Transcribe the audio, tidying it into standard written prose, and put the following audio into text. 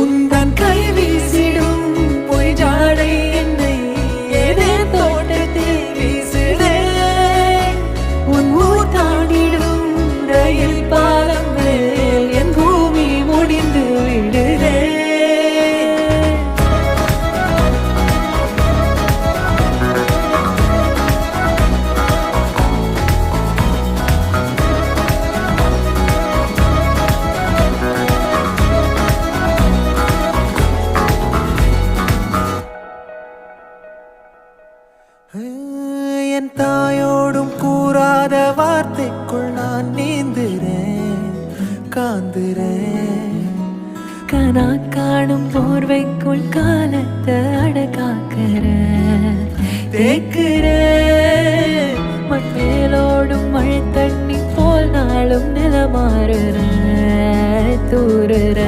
உந்தன் கை வீசிடும் பொய் ஜாடை என்னை ஏதே தோட்டத்தில் வீசுதே. உன் ஊர் தாண்டிடும் ரயில் பாலம் மேல் என் பூமி முடிந்து விடுதே. என் தாயோடும் கூறாத வார்த்தைக்குள் நான் நீந்துறேன், காந்துறேன். கனா காணும் போர்வைக்குள் காலத்தை அடக்காக்கிற தேக்குற. மண்மேலோடும் மழை தண்ணி போல் நாளும் நிலமாறுற தூறுற.